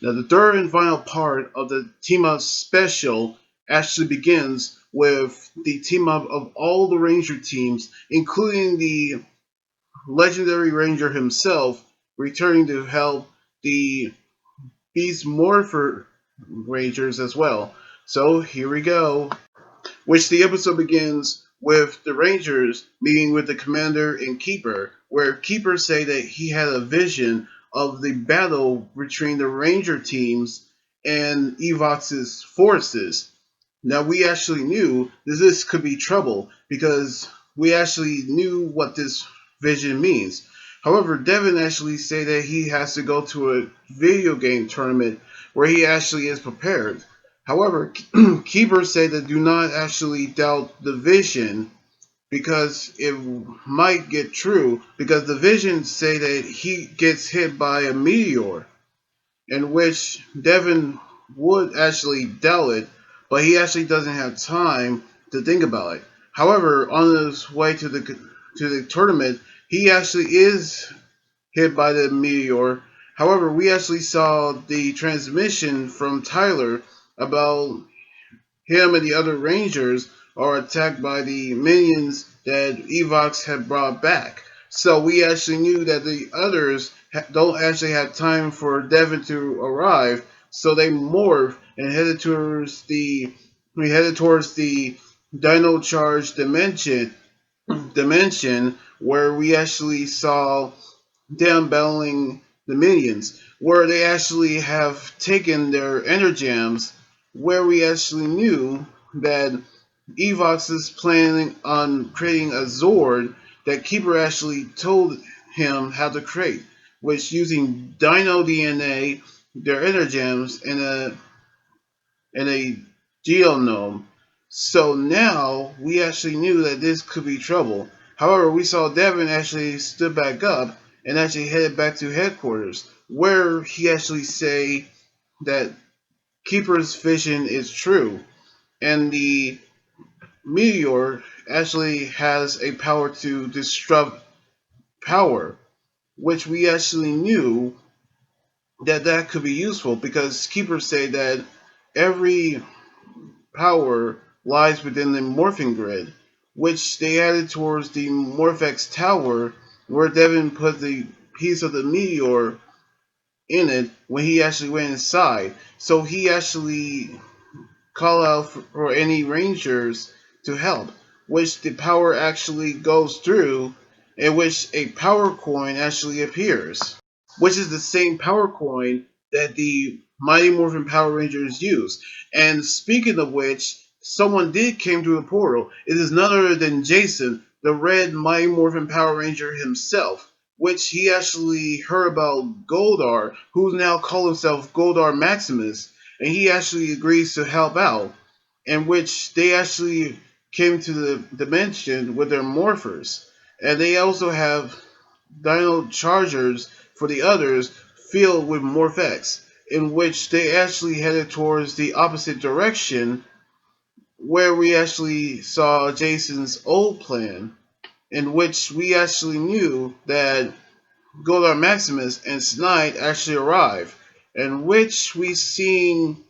Now, the third and final part of the team up special actually begins with the team up of all the Ranger teams, including the legendary Ranger himself, returning to help the Beast Morpher Rangers as well. So here we go. Which the episode begins with the Rangers meeting with the commander and Keeper, where Keeper say that he had a vision of the battle between the Ranger teams and Evox's forces. Now we actually knew that this could be trouble because we actually knew what this vision means. However, Devin actually say that he has to go to a video game tournament where he actually is prepared. However, keepers say that do not actually doubt the vision because it might get true because the visions say that he gets hit by a meteor in which Devin would actually doubt it, but he actually doesn't have time to think about it. However, on his way to the tournament, he actually is hit by the meteor. However, we actually saw the transmission from Tyler about him and the other Rangers are attacked by the minions that Evox had brought back. So we actually knew that the others don't actually have time for Devin to arrive. So they morph and headed towards the we headed towards the Dino Charge dimension where we actually saw them battling the minions, where they actually have taken their energems, where we actually knew that Evox is planning on creating a Zord that Keeper actually told him how to create, which using Dino DNA, their energems, and a geonome. So now we actually knew that this could be trouble. However, we saw Devin actually stood back up and actually headed back to headquarters, where he actually say that Keeper's vision is true, and the meteor actually has a power to disrupt power, which we actually knew that could be useful because Keepers say that every power lies within the morphing grid, which they added towards the Morphex tower, where Devin put the piece of the meteor in it when he actually went inside. So he actually called out for any rangers to help, which the power actually goes through, in which a power coin actually appears, which is the same power coin that the Mighty Morphin Power Rangers use. And speaking of which, someone did came through the portal. It is none other than Jason, the red Mighty Morphin Power Ranger himself, which he actually heard about Goldar, who now calls himself Goldar Maximus, and he actually agrees to help out, in which they actually came to the dimension with their morphers. And they also have Dino Chargers for the others filled with Morphex, in which they actually headed towards the opposite direction, where we actually saw Jason's old plan, in which we actually knew that Goldar Maximus and Snide actually arrived, in which we seen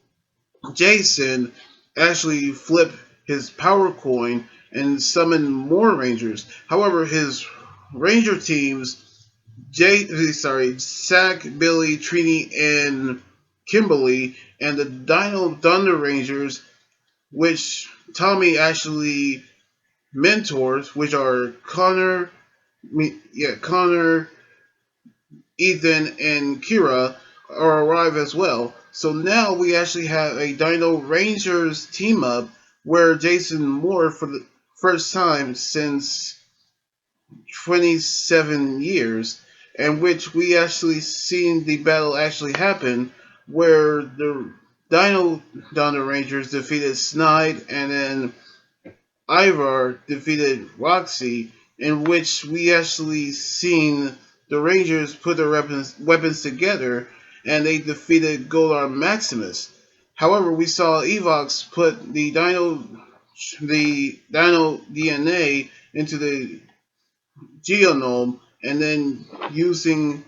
Jason actually flip his power coin and summon more Rangers. However, his Ranger teams Zach, Billy, Trini, and Kimberly, and the Dino Thunder Rangers, which Tommy actually mentors, which are Connor, Ethan, and Kira, are arrive as well. So now we actually have a Dino Rangers team up where Jason Moore for the first time since 27 years, in which we actually seen the battle actually happen, where the Dino Rangers defeated Snide, and then Ivar defeated Roxy, in which we actually seen the Rangers put their weapons together, and they defeated Golar Maximus. However, we saw Evox put the Dino DNA into the geonome, and then using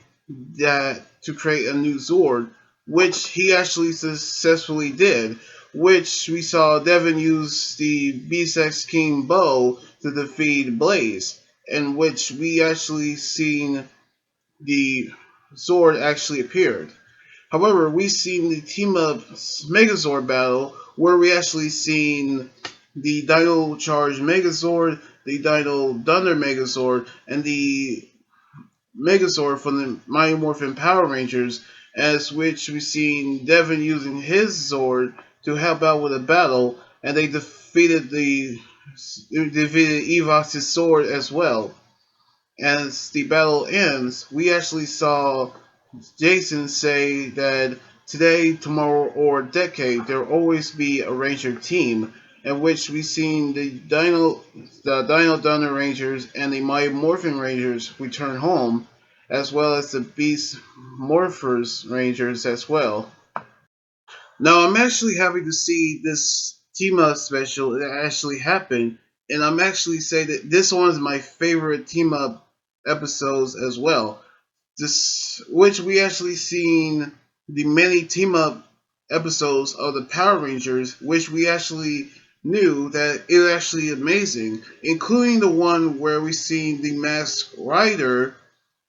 that to create a new Zord, which he actually successfully did. Which we saw Devin use the Beast King bow to defeat Blaze, in which we actually seen the sword actually appeared. However, we seen the team up Megazord battle where we actually seen the Dino Charge Megazord, the Dino Thunder Megazord, and the Megazord from the Mighty Morphin Power Rangers, as which we seen Devin using his Zord to help out with a battle, and they defeated Evox's sword as well. As the battle ends, we actually saw Jason say that today, tomorrow, or decade, there will always be a Ranger team, in which we seen the Dino Thunder Rangers and the Mighty Morphin Rangers return home, as well as the Beast Morphers Rangers as well. Now, I'm actually happy to see this team up special that actually happened, and I'm actually say that this one is my favorite team up episodes as well. This, which we actually seen the many team up episodes of the Power Rangers, which we actually knew that it was actually amazing, including the one where we seen the Masked Rider,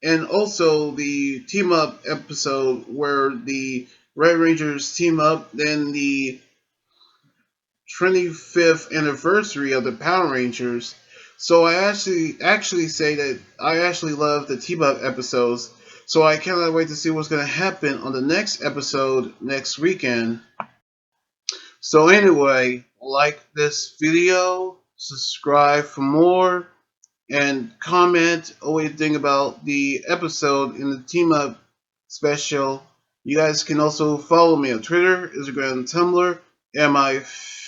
and also the team up episode where the Red Rangers team up, then the 25th anniversary of the Power Rangers. So I actually say that I actually love the team up episodes. So I cannot wait to see what's going to happen on the next episode next weekend. So anyway, like this video, subscribe for more, and comment what you think about the episode in the team up special. You guys can also follow me on Twitter, Instagram, Tumblr, and my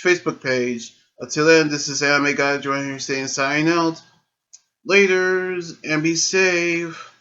Facebook page. Until then, this is Anime Guy joining here saying signing out. Laters and be safe.